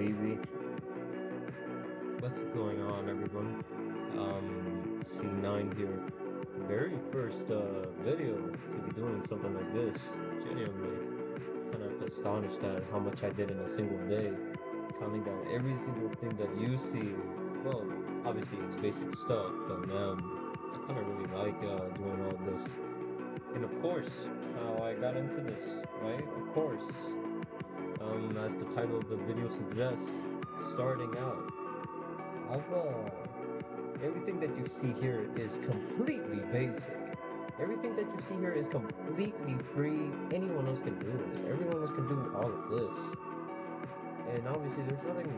baby. What's going on, everyone? C9 here. Very first video to be doing something like this. Genuinely kind of astonished at how much I did in a single day. Counting down every single thing that you see. Well, obviously it's basic stuff, but man, I kind of really like doing all this. And of course, how I got into this, right? Of course, as the title of the video suggests, starting out. Everything that you see here is completely basic. Everything that you see here is completely free. Anyone else can do it. Everyone else can do all of this. And obviously, there's nothing.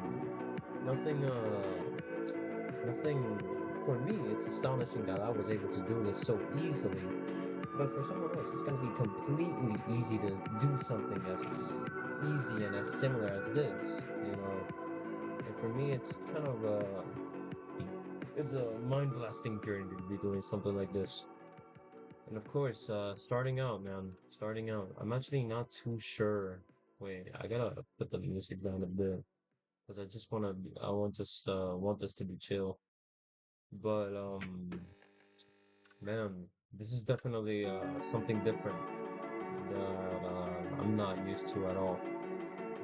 For me, it's astonishing that I was able to do this so easily. But for someone else, it's gonna be completely easy to do something as easy and as similar as this, you know. And for me, it's kind of it's a mind-blasting journey to be doing something like this. And of course, starting out, man, I'm actually not too sure. Wait, I gotta put the music down a bit because I want this to be chill. But man, this is definitely something different that I'm not used to at all.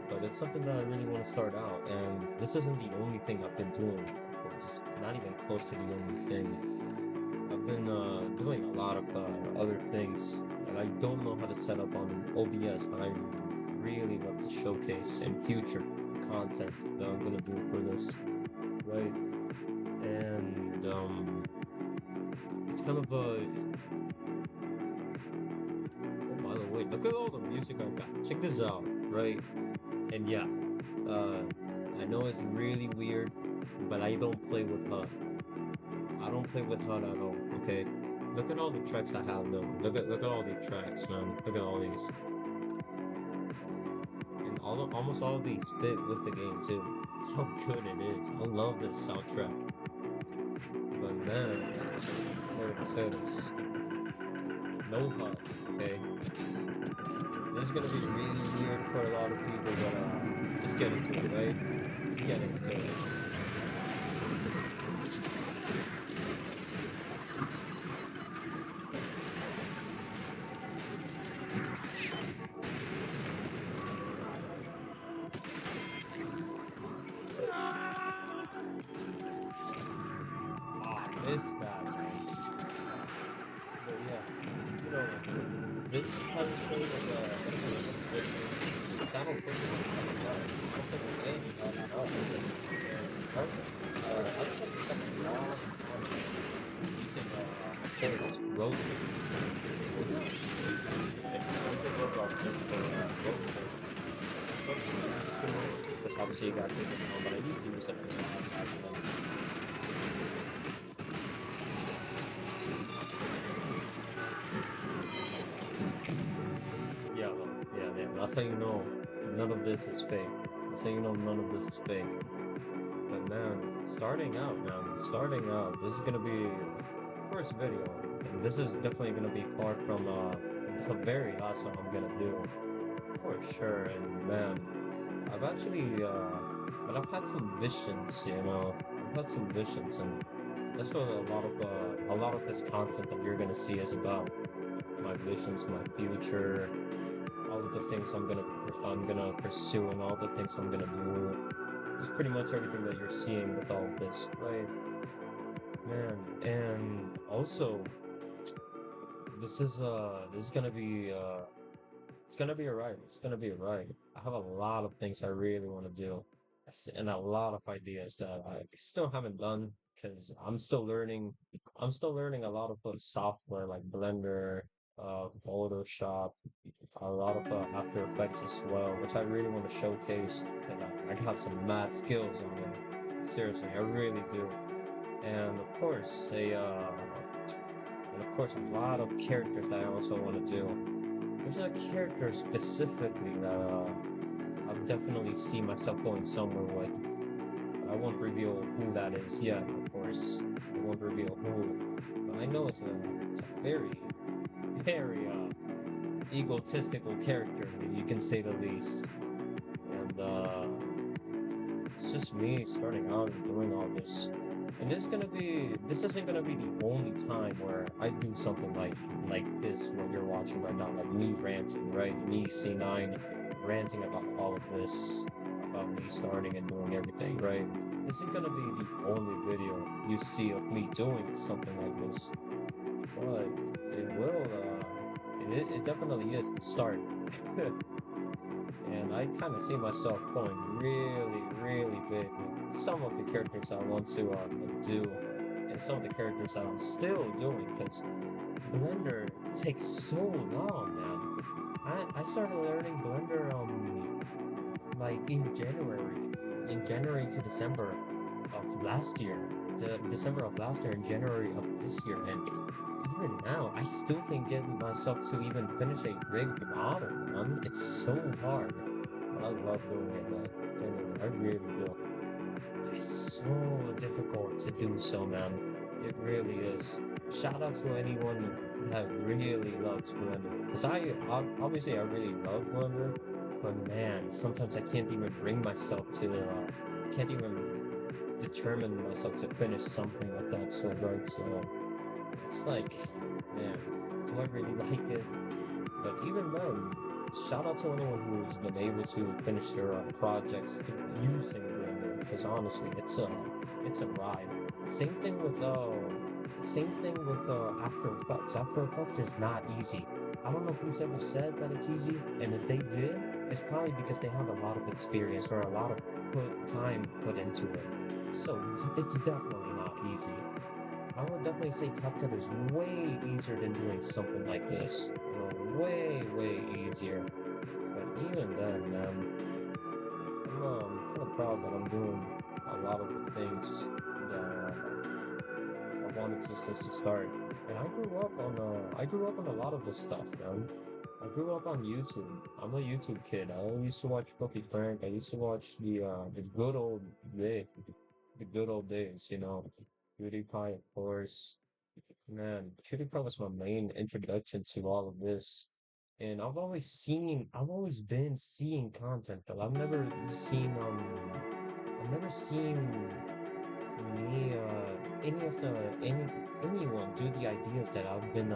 But it's something that I really want to start out, and this isn't the only thing I've been doing, of course. Not even close to the only thing. I've been doing a lot of other things that I don't know how to set up on OBS, but I really love to showcase in future content that I'm gonna do for this, right? And it's kind of a oh, by the way, look at all the music I got. Check this out, right? And yeah, I know it's really weird, but I don't play with HUD. I don't play with HUD at all, okay? Look at all the tracks I have though. Look at all these tracks, man. Look at all these. And almost all of these fit with the game too. How good it is. I love this soundtrack. But man, what would I say this? No HUD, okay? This is gonna be really weird for a lot of people, but just get into it, right? Just get into it. Missed that, man. But yeah, you know, this is how you play with I don't think it's any at all. I don't think it's something wrong. You can, of course, rotate. Because obviously you got to take it down, but I used to use it as well. Yeah, that's how you know none of this is fake. That's how you know none of this is fake. But man, starting out, this is gonna be the first video, and this is definitely gonna be far from the very last one I'm gonna do, for sure. And man, but I've had some visions, you know. I've had some visions, and that's what a lot of this content that you're gonna see is about. My visions, my future, all of the things I'm gonna pursue, and all the things I'm gonna do. It's pretty much everything that you're seeing with all of this, right? Man, and also this is gonna be it's gonna be a ride. It's gonna be a ride. I have a lot of things I really want to do, and a lot of ideas that I still haven't done because I'm still learning. I'm still learning a lot of software like Blender, Photoshop, a lot of After Effects as well, which I really want to showcase because I got some mad skills on it. Seriously, I really do. And of course, a lot of characters that I also want to do. There's a character specifically that I definitely see myself going somewhere with. I won't reveal who that is yet, of course. I won't reveal who, but I know it's a very, very egotistical character, you can say the least. And it's just me starting out and doing all this. And this isn't gonna be the only time where I do something like this, what you're watching right now, like me ranting, right? Me C9 ranting about all of this, about me starting and doing everything, right? This isn't gonna be the only video you see of me doing something like this, but it will, it definitely is the start. And I kind of see myself going really, really big with some of the characters I want to do, and some of the characters that I'm still doing, because Blender takes so long, man. I started learning Blender like in January to December of last year, December of last year and January of this year, and even now I still can't get myself to even finish a rigged model, man. It's so hard, but I love doing it, man. Genuinely, I really do. It's so difficult to do so, man. It really is. Shout out to anyone that really loves Blender. Because obviously I really love Blender, but man, sometimes I can't even bring myself to, can't even determine myself to finish something like that so right. So it's like, man, do I really like it? But even then, shout out to anyone who's been able to finish their projects using Blender, because honestly, it's a ride. Same thing with After Effects. After Effects is not easy. I don't know who's ever said that it's easy, and if they did, it's probably because they have a lot of experience or a lot of time put into it. So it's definitely not easy. I would definitely say CapCut is way easier than doing something like this. You know, way, way easier. But even then, I'm kind of proud that I'm doing a lot of the things that I wanted to since the start. And I grew up on a lot of this stuff, man. I grew up on YouTube. I'm a YouTube kid. I used to watch Cookie Frank. I used to watch the good old days, you know. PewDiePie, of course. Man, PewDiePie was my main introduction to all of this. And I've always been seeing content, but I've never seen me, anyone do the ideas that I've been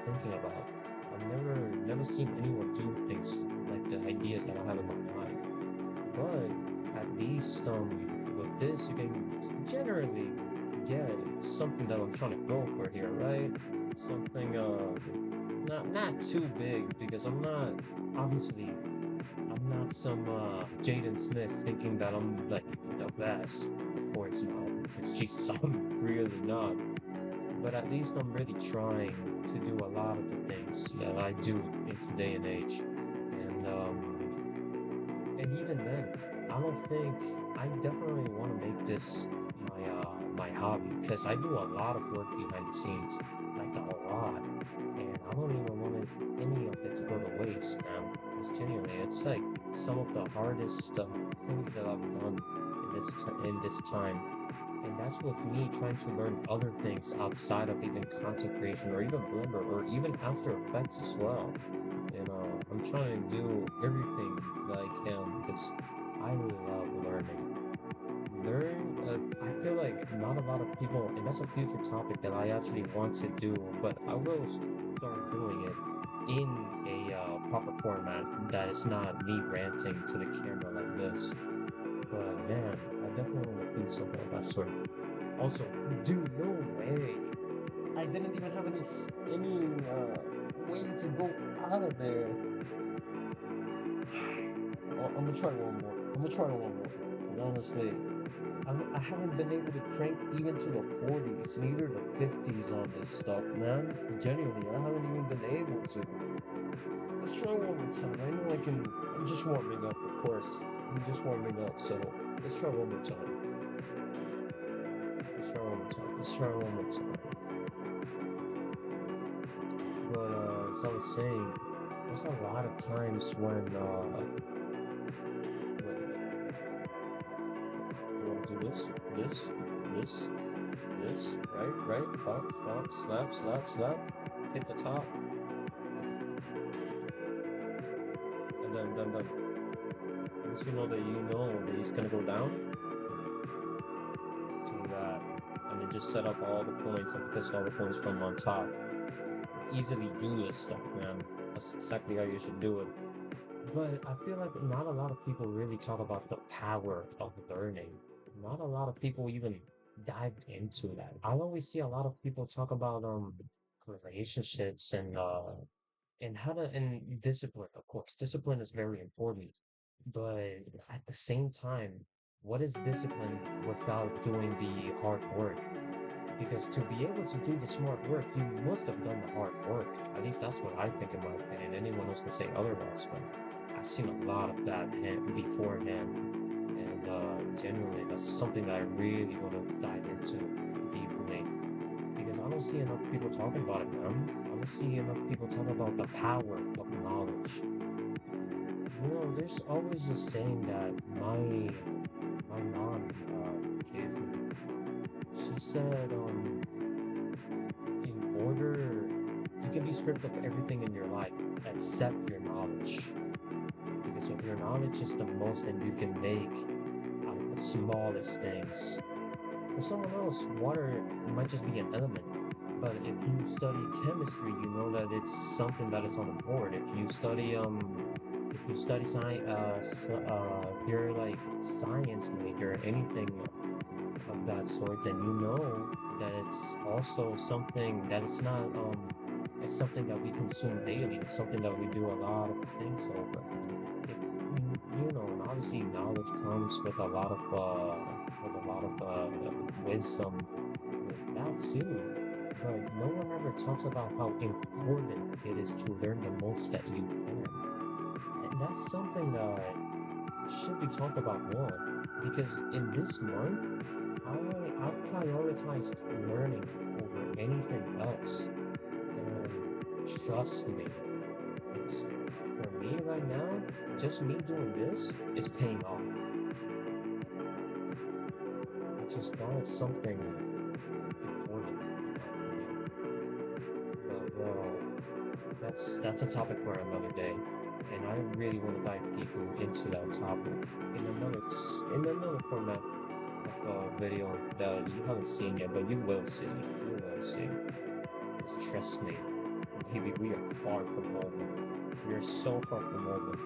thinking about. Never seen anyone do things like the ideas that I have in my mind. But at least, with this, you can generally get something that I'm trying to go for here, right? Something, not too big, because obviously, I'm not some, Jaden Smith thinking that I'm, like, the best, of course, because Jesus, I'm really not. But at least I'm really trying to do a lot of the things that I do in today and age. And even then, I definitely want to make this my hobby, because I do a lot of work behind the scenes, like a lot, and I don't even want any of it to go to waste, man. Because genuinely, it's like some of the hardest things that I've done in this time, and that's with me trying to learn other things outside of even content creation or even Blender or even After Effects as well. You know, I'm trying to do everything like him because I really love learning. I feel like not a lot of people, and that's a future topic that I actually want to do, but I will start doing it in a proper format that is not me ranting to the camera like this. But man, I definitely want to do something of that sort. Also, dude, no way. I didn't even have way to go out of there. I'm gonna try one more. I'm gonna try one more. And honestly, I haven't been able to crank even to the 40s, neither the 50s on this stuff, man. Genuinely, I haven't even been able to. Let's try one more time. I know I can. I'm just warming up, of course. I'm just warming up, so let's try one more time. Let's try one more time. Let's try one more time. But as I was saying, there's a lot of times when wait, you want to do this, right, up, slap, hit the top, and then Once you know that he's gonna go down, do that. And then just set up all the points and push all the points from on top. Easily do this stuff, man. That's exactly how you should do it. But I feel like not a lot of people really talk about the power of learning. Not a lot of people even dive into that. I always see a lot of people talk about relationships and how to and discipline. Of course, discipline is very important. But at the same time, what is discipline without doing the hard work? Because to be able to do the smart work, you must have done the hard work. At least that's what I think in my opinion. Anyone else can say otherwise, but I've seen a lot of that beforehand. And genuinely, that's something that I really want to dive into deeply. Because I don't see enough people talking about it, man. I don't see enough people talking about the power of knowledge. You know, there's always a saying that my mom gave me. She said, in order, you can be stripped of everything in your life except your knowledge. Because if your knowledge is the most that you can make out of the smallest things, for someone else, water might just be an element. But if you study chemistry, you know that it's something that is on the board. If you study science, if you're like science major, anything of that sort, then you know that it's also something that it's something that we consume daily. It's something that we do a lot of things over. If, you know, and obviously knowledge comes with a lot of wisdom with that too. But no one ever talks about how important it is to learn the most that you can. And that's something that should be talked about more. Because in this month, I've prioritized learning over anything else. And trust me, it's for me right now, just me doing this is paying off. Which is why it's something important, in my opinion. But that's a topic for another day. And I really want to dive deeper into that topic in another format of a video that you haven't seen yet, but you will see. You will see. Just trust me, baby, we are far from home. We are so far from home.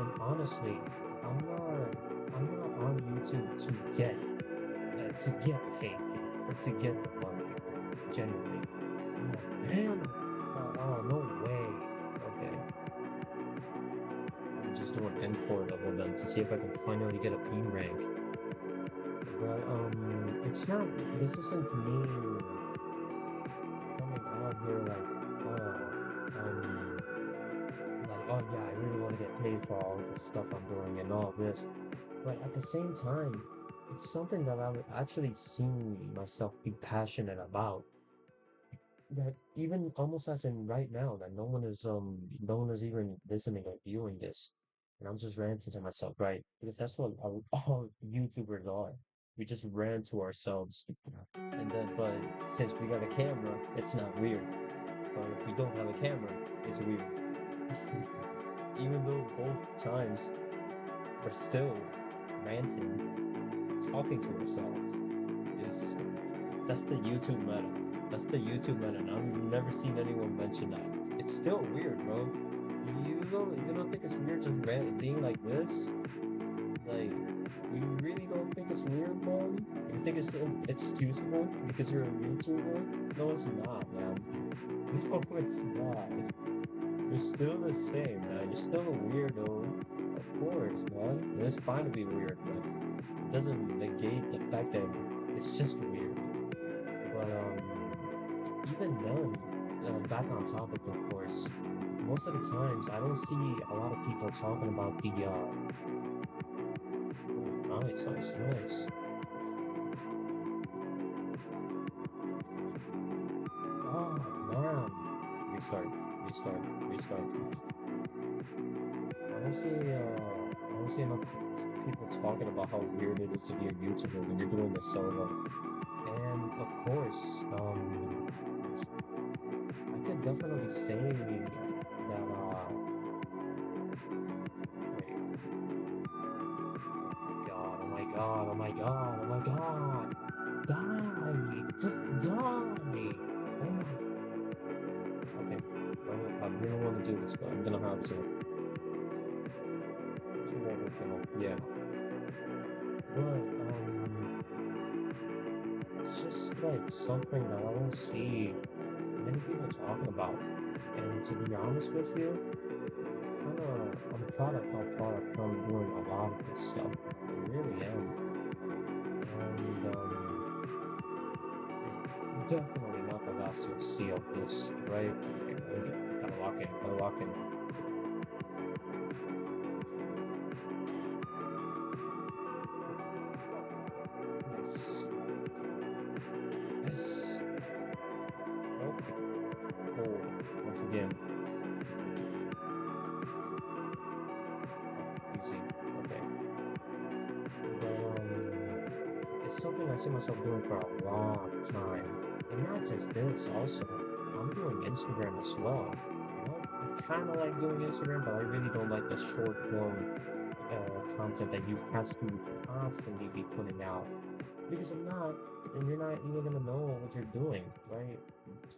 And honestly, I'm not on YouTube to get paid or to get the money. Genuinely. Oh man. Oh no way. Okay. I'm just doing N4 level then to see if I can finally get a P rank. But it's not. This isn't me coming out here like oh yeah, I really want to get paid for all the stuff I'm doing and all this. But at the same time, it's something that I've actually seen myself be passionate about. That even almost as in right now, that no one is even listening or viewing this. And I'm just ranting to myself, right? Because that's what all YouTubers are. We just rant to ourselves. And then, but since we got a camera, it's not weird. But if we don't have a camera, it's weird. Even though both times we're still ranting, talking to ourselves. Is That's the YouTube meta. That's the YouTube meta. And I've never seen anyone mention that. It's still weird, bro. You don't think it's weird just being like this? Like, you really don't think it's weird, bro? You think it's excusable because you're a YouTuber? No, it's not, man. No, it's not. You're still the same, man. You're still a weirdo. Of course, man. And it's fine to be weird, but it doesn't negate the fact that it's just weird. But even then, back on topic, of course, most of the times I don't see a lot of people talking about the oh, nice. Oh man, restart. I don't see enough people talking about how weird it is to be a YouTuber when you're doing this solo. And of course, I could definitely say that wait, god, oh my god, oh my god. Die! Just die! Oh my... Okay, I really want to do this, but I'm gonna have to. Yeah. But, it's just like something that I don't see many people talking about. And to be honest with you, I'm proud of how far I've come doing a lot of this stuff. I really am. And it's definitely not the last you'll see of this, right? Okay, gotta lock in, gotta lock in. Yes. Yes. Oh, once again. Easy. Okay. But, it's something I see myself doing for a long time. And not just this, also, I'm doing Instagram as well. You know, I kind of like doing Instagram, but I really don't like the short form content that you have to constantly be putting out. Because if not, then you're not even gonna know what you're doing, right?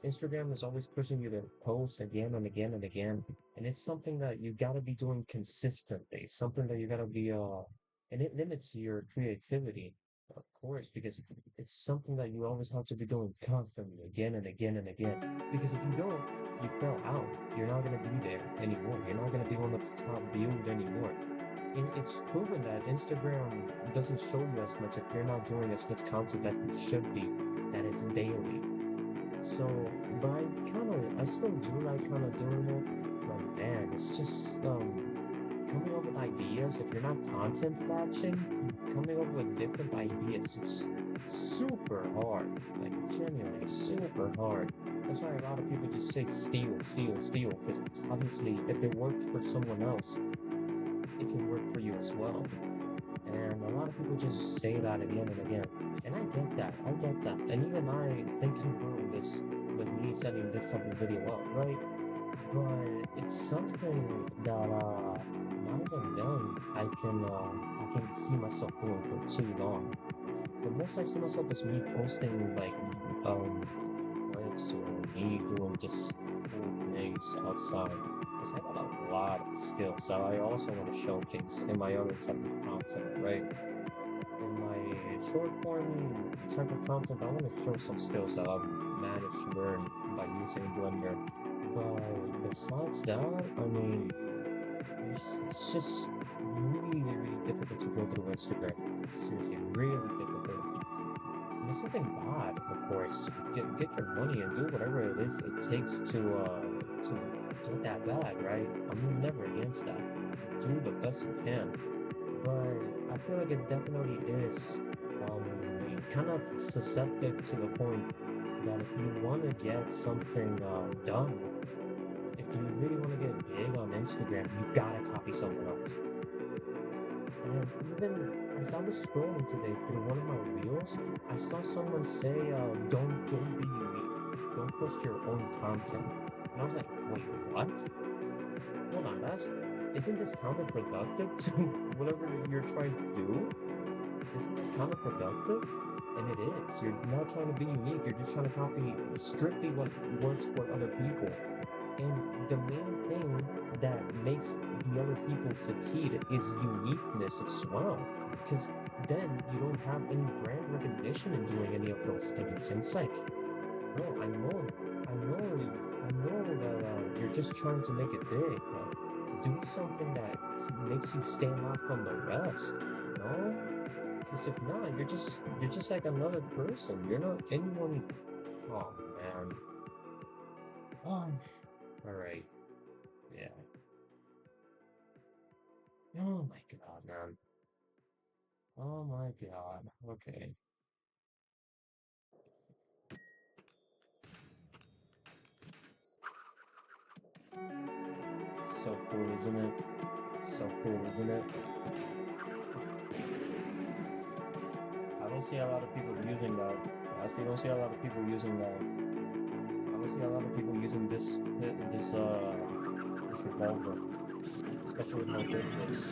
Instagram is always pushing you to post again and again and again, and it's something that you gotta be doing consistently. Something that you gotta be and it limits your creativity, of course, because it's something that you always have to be doing constantly, again and again and again. Because if you don't, you fell out. You're not gonna be there anymore. You're not gonna be one of the top viewed anymore. And it's proven that Instagram doesn't show you as much if you're not doing as much content that you should be, that it's daily. So, but I still do like kind of doing it, but man, it's just, coming up with ideas. If you're not content batching, coming up with different ideas, it's super hard, like genuinely super hard. That's why a lot of people just say steal, steal, steal, because obviously if it worked for someone else, it can work for you as well. And a lot of people just say that again and again. And I get that. I get that. And even I think I'm doing this with me setting this type of video up, right? But it's something that not even then I can see myself doing for too long. The most I see myself is me posting like clips or me doing just cool things outside. Because I got a lot of skills that I also want to showcase in my other type of content, right? In my short form type of content, I want to show some skills that I've managed to learn by using Blender. But besides that, I mean, it's just really, really difficult to go through Instagram. Seriously, really difficult. And it's something bad, of course. Get your money and do whatever it is it takes to get that bad, right? I'm never against that. Do the best you can. But I feel like it definitely is kind of susceptible to the point that if you want to get something done, if you really want to get big on Instagram, you gotta copy someone else. And even as I was scrolling today through one of my reels, I saw someone say, don't be unique. Don't post your own content." And I was like, "Wait, what? Hold on, isn't this counterproductive to whatever you're trying to do? Isn't this counterproductive?" And it is. You're not trying to be unique. You're just trying to copy strictly what works for other people. And the main thing that makes the other people succeed is uniqueness as well. Because then you don't have any brand recognition in doing any of those things. And it's like, no, I know that you're just trying to make it big, but do something that makes you stand out from the rest, you know? Because if not, you're just like another person. You're not anyone. Oh man. Oh, all right. Yeah. Oh my god, man. Oh my god. Okay. So cool, isn't it? So cool, isn't it? I don't see a lot of people using that. I actually don't see a lot of people using that. I don't see a lot of people using this revolver, especially with how big it is.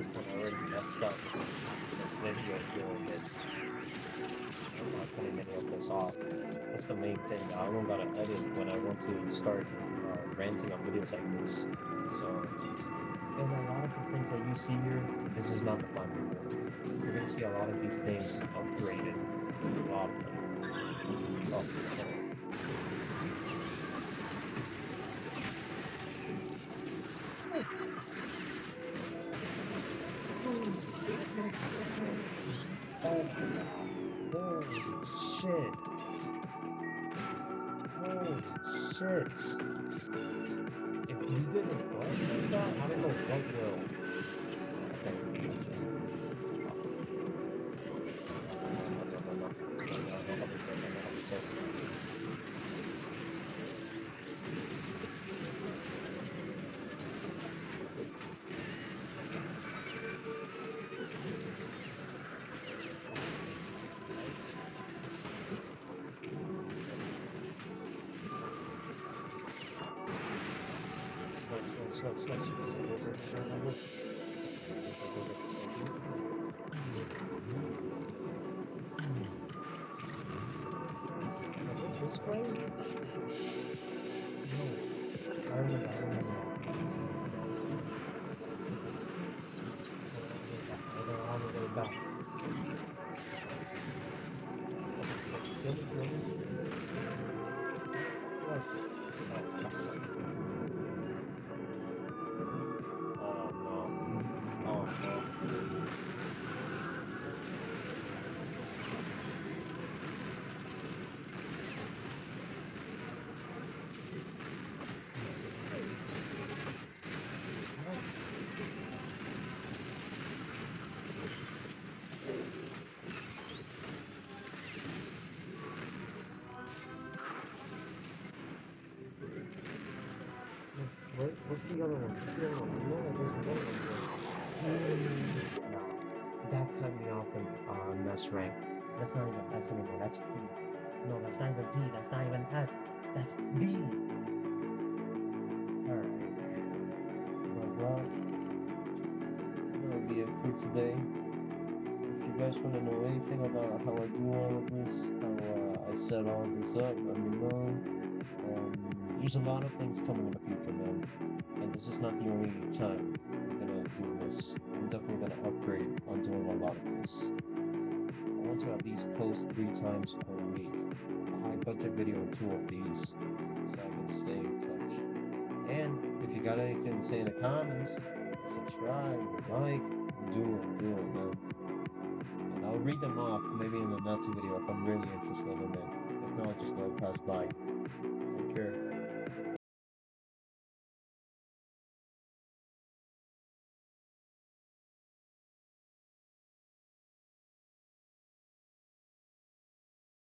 this one already messed up the video doing this. I'm not cutting any of this off. That's the main thing. I don't gotta edit when I want to start ranting on videos like this. So, and a lot of the things that you see here, this is not the final form. You're gonna see a lot of these things upgraded. A lot of them. Oh, holy shit. Holy shit. If you didn't like that, I don't know what will. Slow. Was it this way? No. I remember. All the way back. What's the other one? No, there's another one. No, that cut me off in mess rank. That's not even S anymore. That's P. No, that's not even P. That's not even S. That's B. Alright. Well, that'll be it for today. If you guys want to know anything about how I do all of this, how I set all this up, let me know. There's a lot of things coming in the future, man. And this is not the only time I'm gonna do this. I'm definitely gonna upgrade on doing a lot of this. I want to at least post 3 times per week. A high budget video or 2 of these. So I can stay in touch. And if you got anything to say in the comments, subscribe, like, do it, man. And I'll read them off maybe in the next video if I'm really interested in it. If not, just let it pass by.